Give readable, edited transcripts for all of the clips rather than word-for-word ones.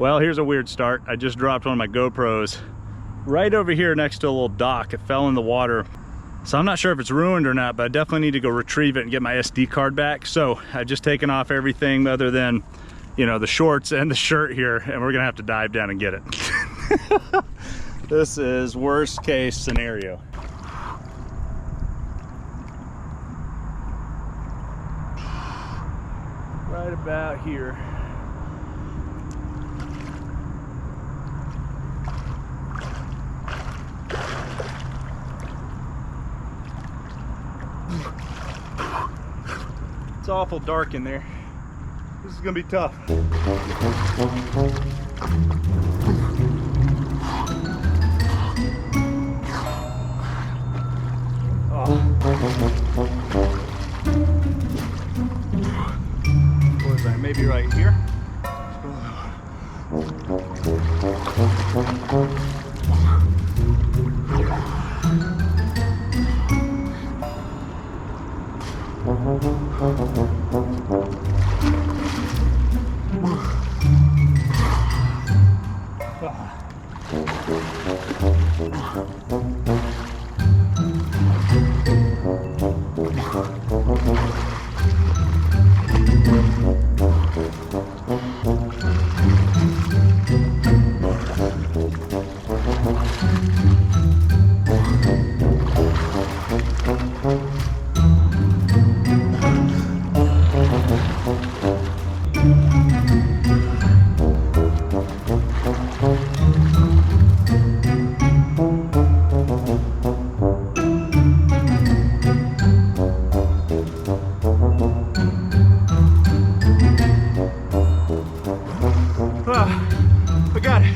Well, here's a weird start. I just dropped one of my GoPros right over here next to a little dock. It fell in the water. So I'm not sure if it's ruined or not, but I definitely need to go retrieve it and get my SD card back. So I've just taken off everything other than, you know, the shorts and the shirt here, and we're gonna have to dive down and get it. This is worst case scenario. Right about here. It's awful dark in there. This is gonna be tough. Oh. What is that? Maybe right here? I got it.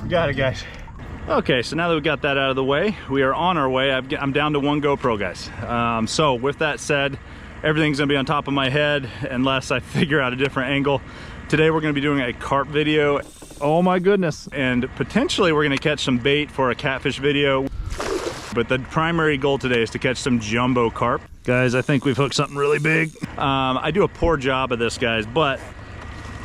We got it, guys. Okay, so now that we got that out of the way, we are on our way. I'm down to one GoPro, guys. So with that said, everything's gonna be on top of my head unless I figure out a different angle. Today we're gonna be doing a carp video. Oh my goodness. And potentially we're gonna catch some bait for a catfish video. But the primary goal today is to catch some jumbo carp. Guys, I think we've hooked something really big. I do a poor job of this, guys, but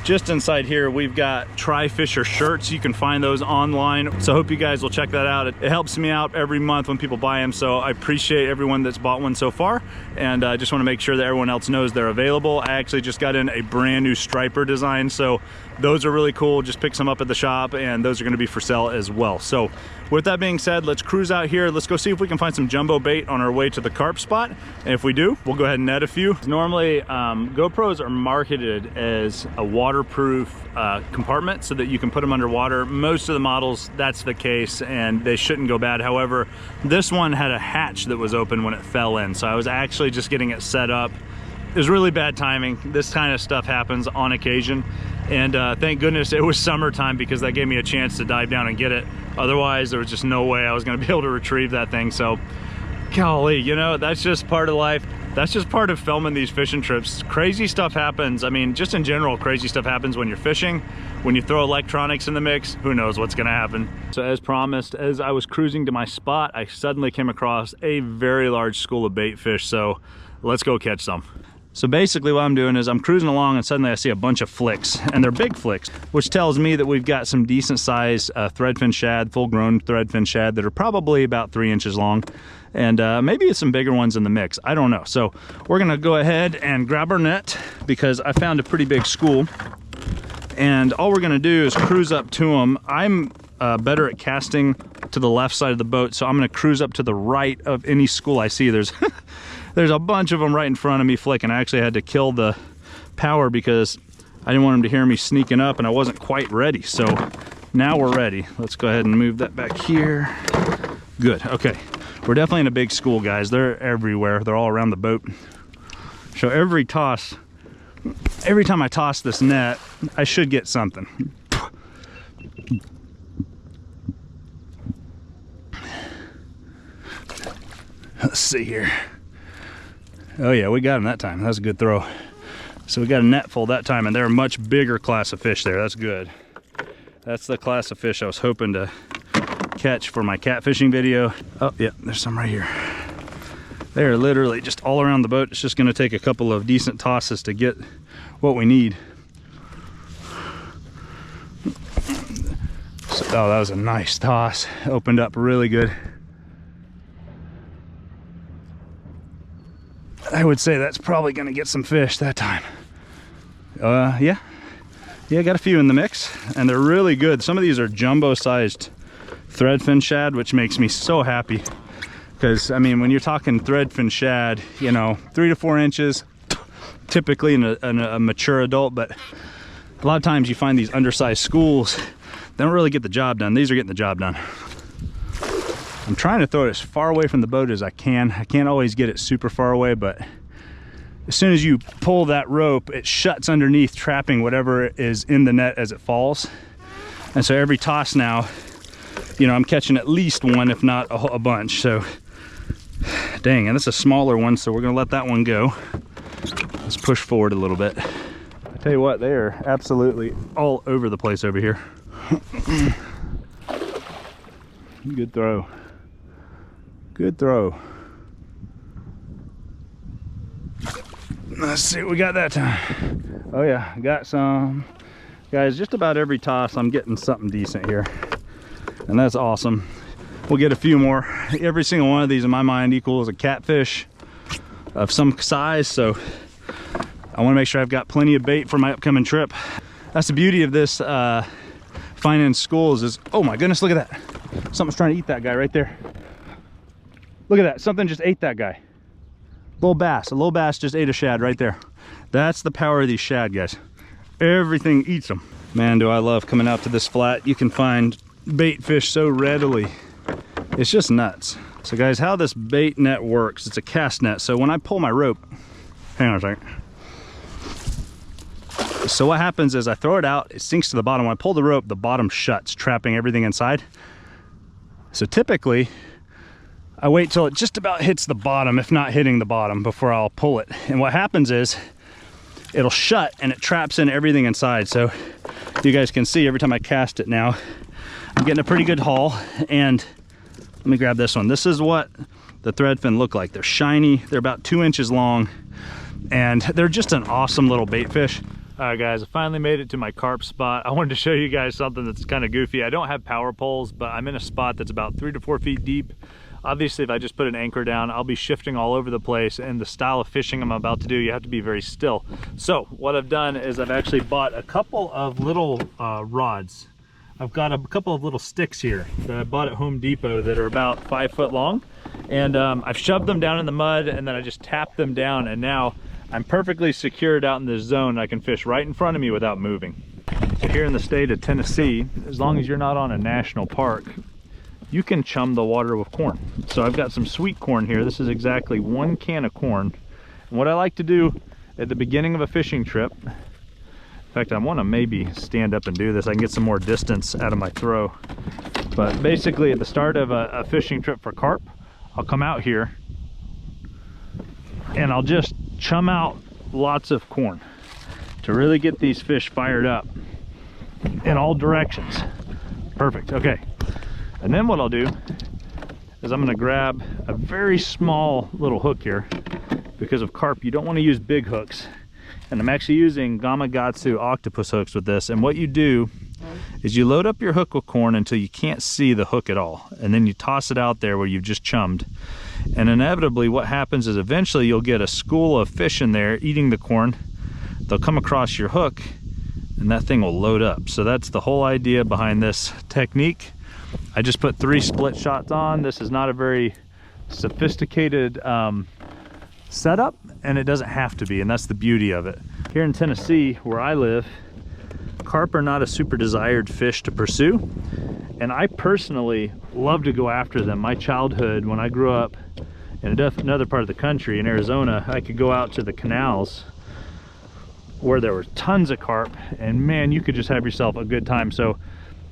just inside here, we've got Tri-Fisher shirts. You can find those online. So I hope you guys will check that out. It helps me out every month when people buy them. So I appreciate everyone that's bought one so far. And I just want to make sure that everyone else knows they're available. I actually just got in a brand new striper design. So those are really cool. Just pick some up at the shop, and those are going to be for sale as well. So with that being said, let's cruise out here. Let's go see if we can find some jumbo bait on our way to the carp spot. And if we do, we'll go ahead and net a few. Normally, GoPros are marketed as a waterproof compartment so that you can put them underwater. Most of the models, that's the case, and they shouldn't go bad. However, this one had a hatch that was open when it fell in. So I was actually just getting it set up. It was really bad timing. This kind of stuff happens on occasion. And thank goodness it was summertime, because that gave me a chance to dive down and get it. Otherwise, there was just no way I was gonna be able to retrieve that thing. So, golly, you know, that's just part of life. That's just part of filming these fishing trips. Crazy stuff happens. I mean, just in general, crazy stuff happens when you're fishing. When you throw electronics in the mix, who knows what's gonna happen. So as promised, as I was cruising to my spot, I suddenly came across a very large school of bait fish. So let's go catch some. So basically what I'm doing is I'm cruising along, and suddenly I see a bunch of flicks, and they're big flicks, which tells me that we've got some decent sized threadfin shad, full grown threadfin shad that are probably about 3 inches long. And maybe some bigger ones in the mix. I don't know. So we're gonna go ahead and grab our net, because I found a pretty big school. And all we're gonna do is cruise up to them. I'm better at casting to the left side of the boat, so I'm gonna cruise up to the right of any school I see. There's there's a bunch of them right in front of me flicking. I actually had to kill the power because I didn't want them to hear me sneaking up, and I wasn't quite ready. So now we're ready. Let's go ahead and move that back here. Good, okay. We're definitely in a big school, guys. They're everywhere. They're all around the boat. So every time I toss this net, I should get something. Let's see here. Oh yeah, we got him that time. That was a good throw. So we got a net full that time, and they're a much bigger class of fish there. That's good. That's the class of fish I was hoping to catch for my catfishing video. Oh yeah, there's some right here. They're literally just all around the boat. It's just gonna take a couple of decent tosses to get what we need. So, oh, that was a nice toss. Opened up really good. I would say that's probably gonna get some fish that time. Yeah, got a few in the mix, and they're really good. Some of these are jumbo-sized threadfin shad, which makes me so happy. Because, I mean, when you're talking threadfin shad, you know, 3 to 4 inches, typically in a mature adult, but a lot of times you find these undersized schools, they don't really get the job done. These are getting the job done. I'm trying to throw it as far away from the boat as I can. I can't always get it super far away, but as soon as you pull that rope, it shuts underneath, trapping whatever is in the net as it falls. And so every toss now, you know, I'm catching at least one, if not a bunch. So, dang, and this is a smaller one, so we're gonna let that one go. Let's push forward a little bit. I tell you what, they are absolutely all over the place over here. Good throw. Good throw. Let's see what we got that time. Oh yeah, got some. Guys, just about every toss I'm getting something decent here. And that's awesome. We'll get a few more. Every single one of these in my mind equals a catfish of some size, so I want to make sure I've got plenty of bait for my upcoming trip. That's the beauty of this finance schools is, oh my goodness, look at that. Something's trying to eat that guy right there. Look at that, something just ate that guy. A little bass just ate a shad right there. That's the power of these shad, guys. Everything eats them. Man, do I love coming out to this flat. You can find bait fish so readily. It's just nuts. So guys, how this bait net works, it's a cast net. So when I pull my rope, hang on a second. So what happens is I throw it out, it sinks to the bottom. When I pull the rope, the bottom shuts, trapping everything inside. So typically, I wait till it just about hits the bottom, if not hitting the bottom, before I'll pull it. And what happens is, it'll shut and it traps in everything inside. So you guys can see every time I cast it now, I'm getting a pretty good haul. And let me grab this one. This is what the threadfin look like. They're shiny, they're about 2 inches long, and they're just an awesome little bait fish. All right guys, I finally made it to my carp spot. I wanted to show you guys something that's kind of goofy. I don't have power poles, but I'm in a spot that's about 3 to 4 feet deep. Obviously, if I just put an anchor down, I'll be shifting all over the place, and the style of fishing I'm about to do, you have to be very still. So what I've done is I've actually bought a couple of little rods. I've got a couple of little sticks here that I bought at Home Depot that are about 5 foot long, and I've shoved them down in the mud, and then I just tapped them down, and now I'm perfectly secured out in this zone. I can fish right in front of me without moving. So here in the state of Tennessee, as long as you're not on a national park, you can chum the water with corn. So I've got some sweet corn here. This is exactly 1 can of corn. And what I like to do at the beginning of a fishing trip, in fact, I want to maybe stand up and do this. I can get some more distance out of my throw. But basically at the start of a fishing trip for carp, I'll come out here and I'll just chum out lots of corn to really get these fish fired up in all directions. Perfect, okay. And then what I'll do is I'm gonna grab a very small little hook here. Because of carp, you don't want to use big hooks. And I'm actually using Gamakatsu octopus hooks with this. And what you do is you load up your hook with corn until you can't see the hook at all. And then you toss it out there where you've just chummed. And inevitably what happens is eventually you'll get a school of fish in there eating the corn. They'll come across your hook and that thing will load up. So that's the whole idea behind this technique. I just put 3 split shots on. This is not a very sophisticated setup, and it doesn't have to be, and that's the beauty of it. Here in Tennessee, where I live, carp are not a super desired fish to pursue, and I personally love to go after them. My childhood, when I grew up in another part of the country, in Arizona, I could go out to the canals where there were tons of carp, and man, you could just have yourself a good time. So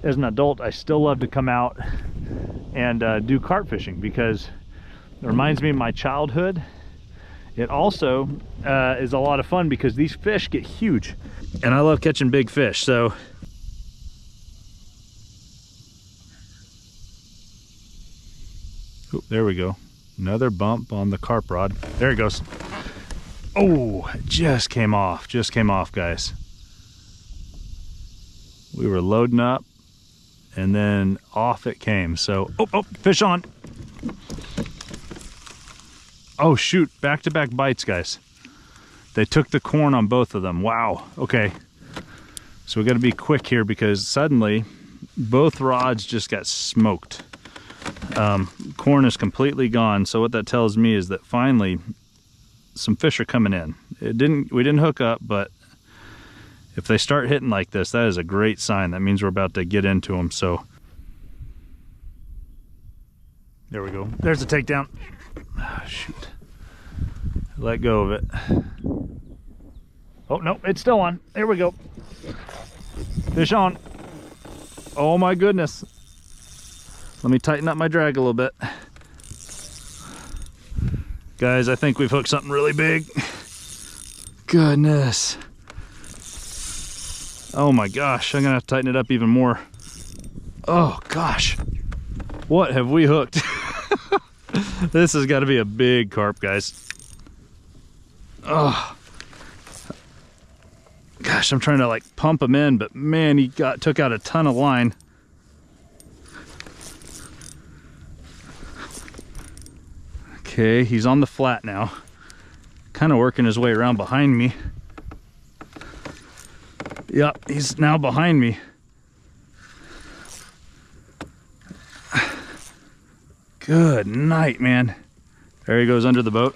as an adult, I still love to come out and do carp fishing because it reminds me of my childhood. It also is a lot of fun because these fish get huge, and I love catching big fish. So oh, there we go. Another bump on the carp rod. There it goes. Oh, it just came off, guys. We were loading up and then off it came. So, oh, fish on. Oh shoot, back-to-back bites, guys. They took the corn on both of them. Wow, okay. So we gotta be quick here because suddenly both rods just got smoked. Corn is completely gone. So what that tells me is that finally some fish are coming in. We didn't hook up, but if they start hitting like this, that is a great sign. That means we're about to get into them. So there we go. There's the takedown. Oh, shoot. Let go of it. Oh no, it's still on. There we go. Fish on. Oh my goodness. Let me tighten up my drag a little bit. Guys, I think we've hooked something really big. Goodness. Oh my gosh, I'm gonna have to tighten it up even more. Oh gosh. What have we hooked? This has got to be a big carp, guys. Oh. Gosh, I'm trying to like pump him in, but man, he took out a ton of line. Okay, he's on the flat now. Kind of working his way around behind me. Yep, he's now behind me. Good night, man. There he goes under the boat.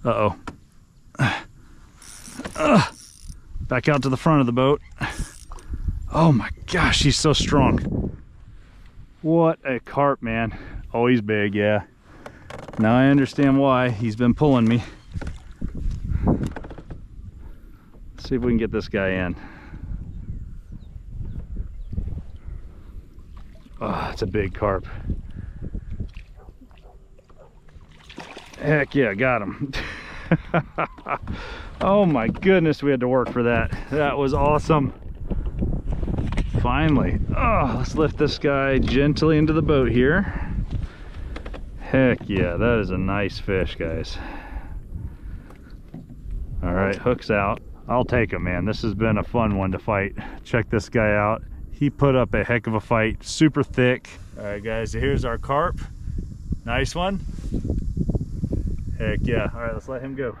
Uh-oh. Back out to the front of the boat. Oh my gosh, he's so strong. What a carp, man. Oh, he's big, yeah. Now I understand why he's been pulling me. Let's see if we can get this guy in. Oh, it's a big carp. Heck yeah, got him. Oh my goodness, we had to work for that. That was awesome. Finally. Oh, let's lift this guy gently into the boat here. Heck yeah, that is a nice fish, guys. All right, hook's out. I'll take him, man. This has been a fun one to fight. Check this guy out. He put up a heck of a fight, super thick. All right, guys, so here's our carp. Nice one. Heck yeah. All right, let's let him go.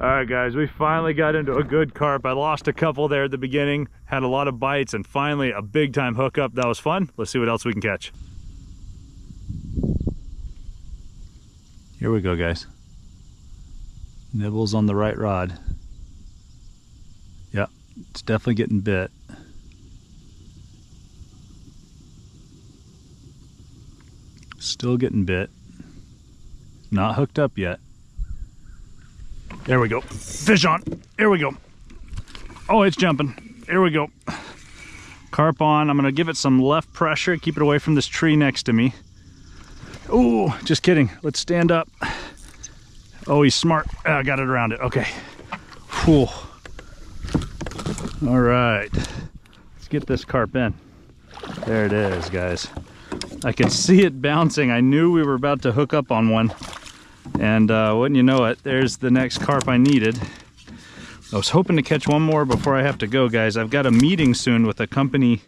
All right, guys, we finally got into a good carp. I lost a couple there at the beginning, had a lot of bites, and finally a big time hookup. That was fun. Let's see what else we can catch. Here we go, guys. Nibbles on the right rod. Yep, it's definitely getting bit. Still getting bit. Not hooked up yet. There we go. Fish on. Here we go. Oh, it's jumping. Here we go. Carp on. I'm gonna give it some left pressure, keep it away from this tree next to me. Oh, just kidding. Let's stand up. Oh, he's smart. I got it around it. Okay. Whew. All right. Let's get this carp in. There it is, guys. I could see it bouncing. I knew we were about to hook up on one. And wouldn't you know it, there's the next carp I needed. I was hoping to catch one more before I have to go, guys. I've got a meeting soon with a company.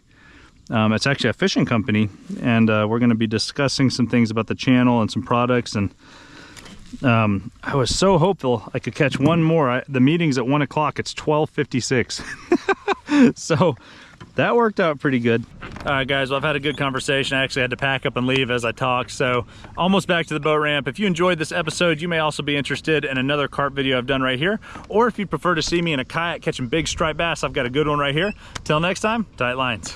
It's actually a fishing company. And we're going to be discussing some things about the channel and some products. And I was so hopeful I could catch one more. The meeting's at 1 o'clock. It's 12:56. So that worked out pretty good. All right, guys, well, I've had a good conversation. I actually had to pack up and leave as I talked, so almost back to the boat ramp. If you enjoyed this episode, you may also be interested in another carp video I've done right here, or if you prefer to see me in a kayak catching big striped bass, I've got a good one right here. Till next time, tight lines.